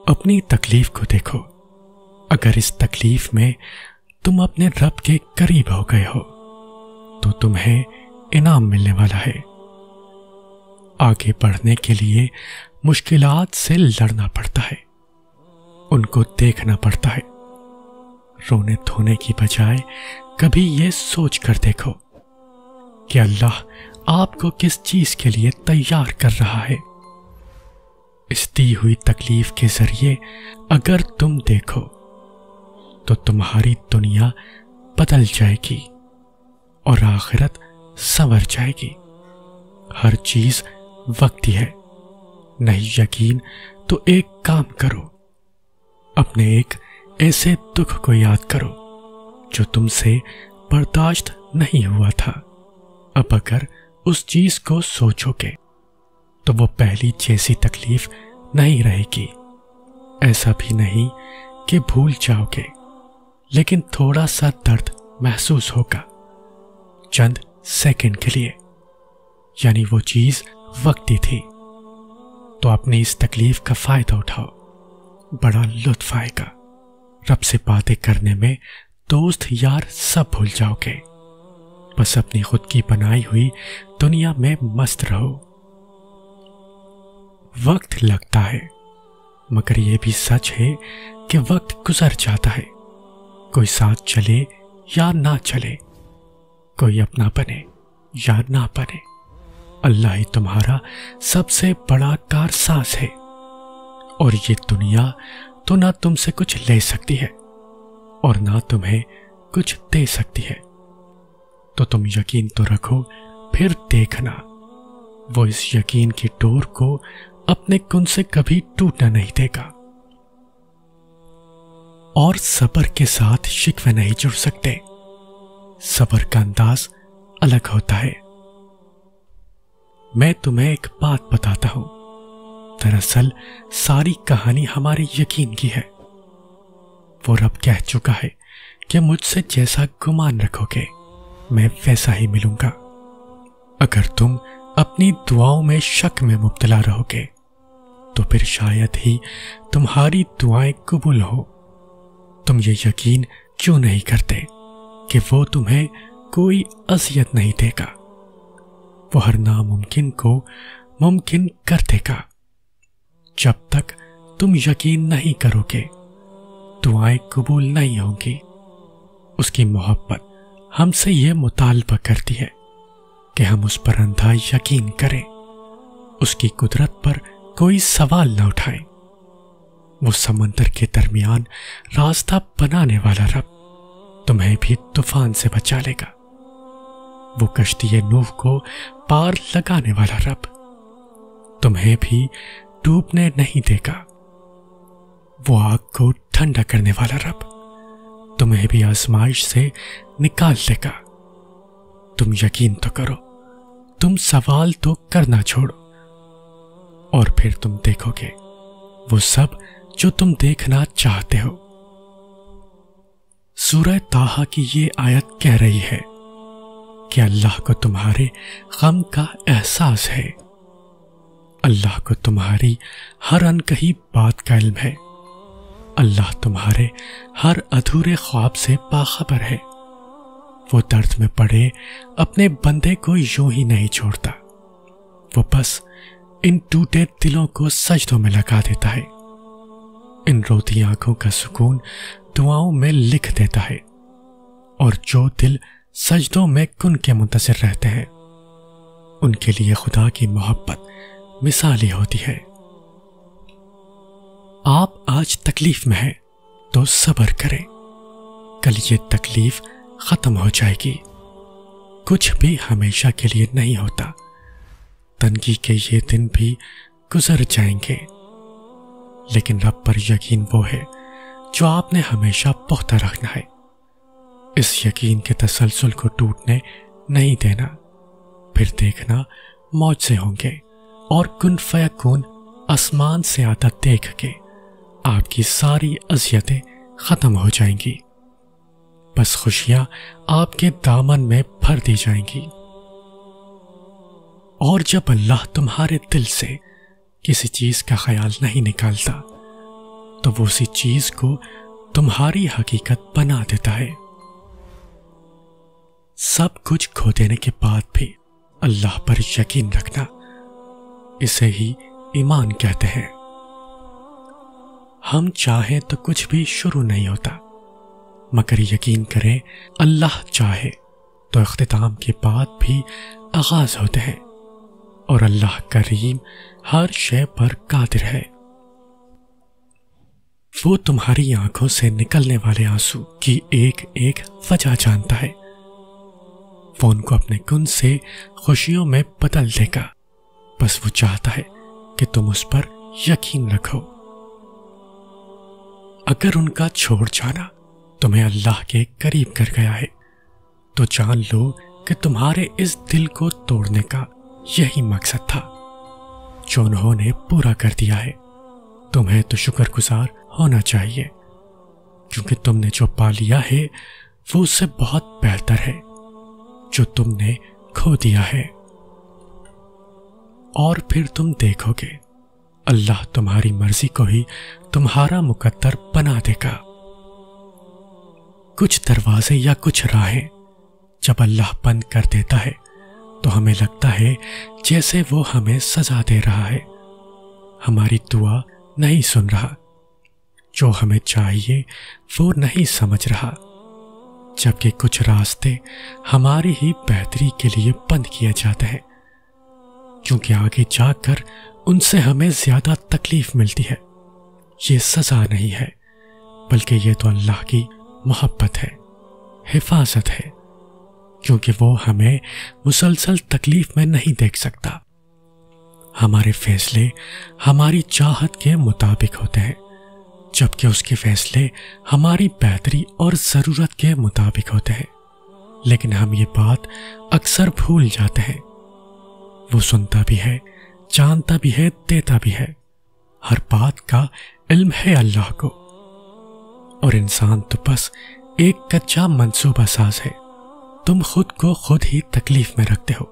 اپنی تکلیف کو دیکھو. اگر اس تکلیف میں تم اپنے رب کے قریب ہو گئے ہو تو تمہیں انعام ملنے والا ہے. آگے بڑھنے کے لیے مشکلات سے لڑنا پڑتا ہے، ان کو دیکھنا پڑتا ہے. رونے دھونے کی بجائے کبھی یہ سوچ کر دیکھو کہ اللہ آپ کو کس چیز کے لیے تیار کر رہا ہے. اس دی ہوئی تکلیف کے ذریعے اگر تم دیکھو تو تمہاری دنیا بدل جائے گی اور آخرت سنور جائے گی. ہر چیز وقتی ہے. نہیں یقین تو ایک کام کرو، اپنے ایک ایسے دکھ کو یاد کرو جو تم سے برداشت نہیں ہوا تھا. اب اگر اس چیز کو سوچو گے تو وہ پہلی جیسی تکلیف نہیں رہے گی. ایسا بھی نہیں کہ بھول جاؤ گے، لیکن تھوڑا سا درد محسوس ہوگا چند سیکنڈ کے لیے، یعنی وہ چیز وقتی تھی. تو اپنی اس تکلیف کا فائدہ اٹھاؤ، بڑا لطف آئے گا. رب سے باتیں کرنے میں دوست یار سب بھول جاؤ گے. بس اپنی خود کی بنائی ہوئی دنیا میں مست رہو. وقت لگتا ہے، مگر یہ بھی سچ ہے کہ وقت گزر جاتا ہے. کوئی ساتھ چلے یا نہ چلے، کوئی اپنا بنے یا نہ بنے، اللہ ہی تمہارا سب سے بڑا کارساز ہے. اور یہ دنیا تو نہ تم سے کچھ لے سکتی ہے اور نہ تمہیں کچھ دے سکتی ہے. تو تم یقین تو رکھو، پھر دیکھنا وہ اس یقین کی ڈور کو اپنے کن سے کبھی ٹوٹنا نہیں دے گا. اور صبر کے ساتھ شکوے نہیں جڑ سکتے. صبر کا انداز الگ ہوتا ہے. میں تمہیں ایک بات بتاتا ہوں، دراصل ساری کہانی ہمارے یقین کی ہے. وہ رب کہہ چکا ہے کہ مجھ سے جیسا گمان رکھو گے میں ویسا ہی ملوں گا. اگر تم اپنی دعاؤں میں شک میں مبتلا رہو گے تو پھر شاید ہی تمہاری دعائیں قبول ہو. تم یہ یقین کیوں نہیں کرتے کہ وہ تمہیں کوئی اذیت نہیں دے گا؟ وہ ہر ناممکن کو ممکن کر دے گا. جب تک تم یقین نہیں کرو گے دعائیں قبول نہیں ہوں گی. اس کی محبت ہم سے یہ مطالبہ کرتی ہے کہ ہم اس پر اندھا یقین کریں، اس کی قدرت پر کوئی سوال نہ اٹھائیں. وہ سمندر کے درمیان راستہ بنانے والا رب تمہیں بھی طوفان سے بچا لے گا. وہ کشتی نوح کو پار لگانے والا رب تمہیں بھی ڈوبنے نہیں دے گا. وہ آگ کو ٹھنڈا کرنے والا رب تمہیں بھی آزمائش سے نکال دے گا. تم یقین تو کرو، تم سوال تو کرنا چھوڑو، اور پھر تم دیکھو گے وہ سب جو تم دیکھنا چاہتے ہو. سورہ طٰہٰ کی یہ آیت کہہ رہی ہے کہ اللہ کو تمہارے غم کا احساس ہے. اللہ کو تمہاری ہر انکہی بات کا علم ہے. اللہ تمہارے ہر ادھورے خواب سے باخبر ہے. وہ درد میں پڑے اپنے بندے کو یوں ہی نہیں چھوڑتا. وہ بس ان ٹوٹے دلوں کو سجدوں میں لگا دیتا ہے. ان روتی آنکھوں کا سکون دعاؤں میں لکھ دیتا ہے. اور جو دل سجدوں میں کن کے منتظر رہتے ہیں ان کے لیے خدا کی محبت مثالی ہوتی ہے. آپ آج تکلیف میں ہیں تو صبر کریں، کل یہ تکلیف ختم ہو جائے گی. کچھ بھی ہمیشہ کے لیے نہیں ہوتا. تنگی کے یہ دن بھی گزر جائیں گے، لیکن رب پر یقین وہ ہے جو آپ نے ہمیشہ پختہ رکھنا ہے. اس یقین کے تسلسل کو ٹوٹنے نہیں دینا. پھر دیکھنا معجزے ہوں گے اور کن فیکون آسمان سے آتا دیکھ کے آپ کی ساری اذیتیں ختم ہو جائیں گی. بس خوشیاں آپ کے دامن میں بھر دی جائیں گی. اور جب اللہ تمہارے دل سے کسی چیز کا خیال نہیں نکالتا تو وہ اسی چیز کو تمہاری حقیقت بنا دیتا ہے۔ سب کچھ کھو دینے کے بعد بھی اللہ پر یقین رکھنا، اسے ہی ایمان کہتے ہیں۔ ہم چاہیں تو کچھ بھی شروع نہیں ہوتا، مگر یقین کریں اللہ چاہے تو اختتام کے بعد بھی آغاز ہوتے ہیں، اور اللہ کریم ہر شے پر قادر ہے۔ وہ تمہاری آنکھوں سے نکلنے والے آنسو کی ایک ایک وجہ جانتا ہے۔ وہ ان کو اپنے کن سے خوشیوں میں بدل دے گا، بس وہ چاہتا ہے کہ تم اس پر یقین رکھو۔ اگر ان کا چھوڑ جانا تمہیں اللہ کے قریب کر گیا ہے تو جان لو کہ تمہارے اس دل کو توڑنے کا یہی مقصد تھا جو انہوں نے پورا کر دیا ہے۔ تمہیں تو شکر گزار ہونا چاہیے، کیونکہ تم نے جو پا لیا ہے وہ اس سے بہت بہتر ہے جو تم نے کھو دیا ہے۔ اور پھر تم دیکھو گے اللہ تمہاری مرضی کو ہی تمہارا مقدر بنا دے گا۔ کچھ دروازے یا کچھ راہیں جب اللہ بند کر دیتا ہے تو ہمیں لگتا ہے جیسے وہ ہمیں سزا دے رہا ہے، ہماری دعا نہیں سن رہا، جو ہمیں چاہیے وہ نہیں سمجھ رہا، جبکہ کچھ راستے ہماری ہی بہتری کے لیے بند کیے جاتے ہیں، کیونکہ آگے جا کر ان سے ہمیں زیادہ تکلیف ملتی ہے۔ یہ سزا نہیں ہے، بلکہ یہ تو اللہ کی محبت ہے، حفاظت ہے، کیونکہ وہ ہمیں مسلسل تکلیف میں نہیں دیکھ سکتا۔ ہمارے فیصلے ہماری چاہت کے مطابق ہوتے ہیں، جبکہ اس کے فیصلے ہماری بہتری اور ضرورت کے مطابق ہوتے ہیں، لیکن ہم یہ بات اکثر بھول جاتے ہیں۔ وہ سنتا بھی ہے، جانتا بھی ہے، دیتا بھی ہے، ہر بات کا علم ہے اللہ کو، اور انسان تو بس ایک کچا منصوبہ ساز ہے۔ تم خود کو خود ہی تکلیف میں رکھتے ہو،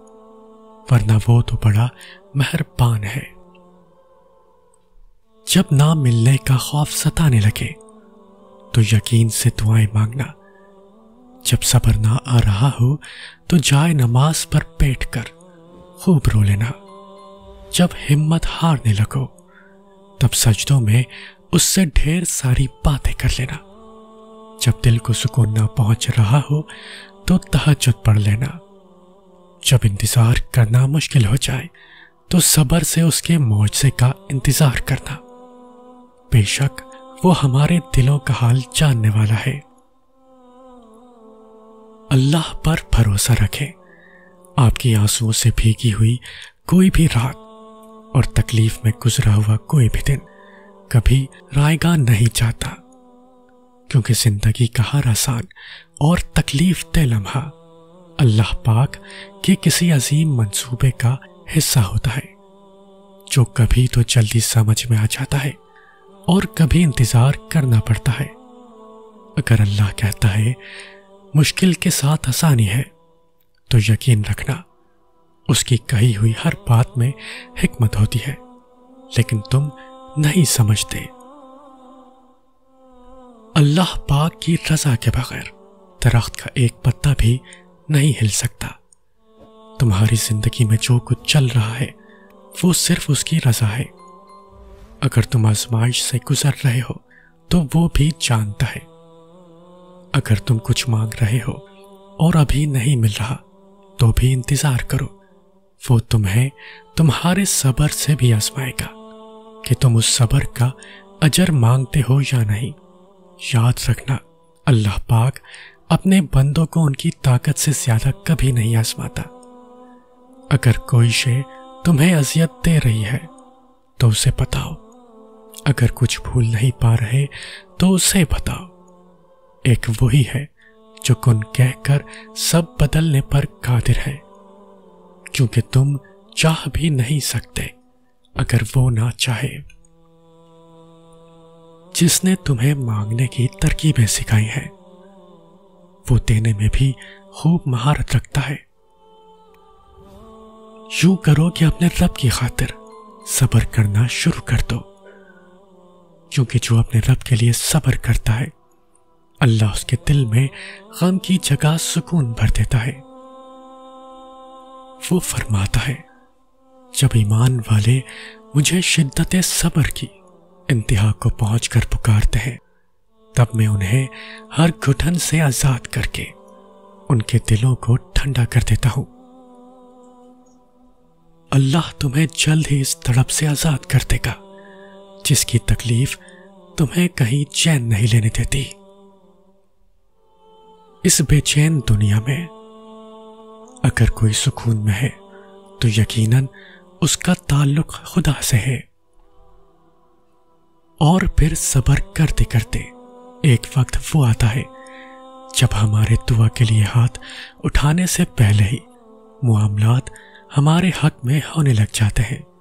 ورنہ وہ تو بڑا مہربان ہے۔ جب نہ ملنے کا خوف ستانے لگے تو یقین سے دعائیں مانگنا، جب صبر نہ آ رہا ہو تو جائے نماز پر بیٹھ کر خوب رو لینا، جب ہمت ہارنے لگو تب سجدوں میں اس سے ڈھیر ساری باتیں کر لینا، جب دل کو سکون نہ پہنچ رہا ہو تو تہجد پڑھ لینا، جب انتظار کرنا مشکل ہو جائے تو صبر سے اس کے معجزے کا انتظار کرنا۔ بے شک وہ ہمارے دلوں کا حال جاننے والا ہے۔ اللہ پر بھروسہ رکھیں۔ آپ کی آنسوؤں سے بھیگی ہوئی کوئی بھی رات اور تکلیف میں گزرا ہوا کوئی بھی دن کبھی رائے گاہ نہیں جاتا، کیونکہ زندگی کا ہر آسان اور تکلیف دہ لمحہ اللہ پاک کے کسی عظیم منصوبے کا حصہ ہوتا ہے، جو کبھی تو جلدی سمجھ میں آ جاتا ہے اور کبھی انتظار کرنا پڑتا ہے۔ اگر اللہ کہتا ہے مشکل کے ساتھ آسانی ہے تو یقین رکھنا اس کی کہی ہوئی ہر بات میں حکمت ہوتی ہے، لیکن تم نہیں سمجھتے۔ اللہ پاک کی رضا کے بغیر درخت کا ایک پتا بھی نہیں ہل سکتا۔ تمہاری زندگی میں جو کچھ چل رہا ہے وہ صرف اس کی رضا ہے۔ اگر تم آزمائش سے گزر رہے ہو تو وہ بھی جانتا ہے۔ اگر تم کچھ مانگ رہے ہو اور ابھی نہیں مل رہا تو بھی انتظار کرو، وہ تمہیں تمہارے صبر سے بھی آزمائے گا کہ تم اس صبر کا اجر مانگتے ہو یا نہیں۔ یاد رکھنا اللہ پاک اپنے بندوں کو ان کی طاقت سے زیادہ کبھی نہیں آزماتا۔ اگر کوئی شے تمہیں اذیت دے رہی ہے تو اسے بتاؤ، اگر کچھ بھول نہیں پا رہے تو اسے بتاؤ۔ ایک وہی ہے جو کن کہہ کر سب بدلنے پر قادر ہے، کیونکہ تم چاہ بھی نہیں سکتے اگر وہ نہ چاہے۔ جس نے تمہیں مانگنے کی ترکیبیں سکھائی ہیں وہ دینے میں بھی خوب مہارت رکھتا ہے۔ یوں کرو کہ اپنے رب کی خاطر صبر کرنا شروع کر دو، کیونکہ جو اپنے رب کے لیے صبر کرتا ہے اللہ اس کے دل میں غم کی جگہ سکون بھر دیتا ہے۔ وہ فرماتا ہے جب ایمان والے مجھے شدت صبر کی انتہا کو پہنچ کر پکارتے ہیں تب میں انہیں ہر گھٹن سے آزاد کر کے ان کے دلوں کو ٹھنڈا کر دیتا ہوں۔ اللہ تمہیں جلد ہی اس تڑپ سے آزاد کر دے گا جس کی تکلیف تمہیں کہیں چین نہیں لینے دیتی۔ اس بے چین دنیا میں اگر کوئی سکون میں ہے تو یقیناً اس کا تعلق خدا سے ہے۔ اور پھر صبر کرتے کرتے ایک وقت وہ آتا ہے جب ہمارے دعا کے لیے ہاتھ اٹھانے سے پہلے ہی معاملات ہمارے حق میں ہونے لگ جاتے ہیں۔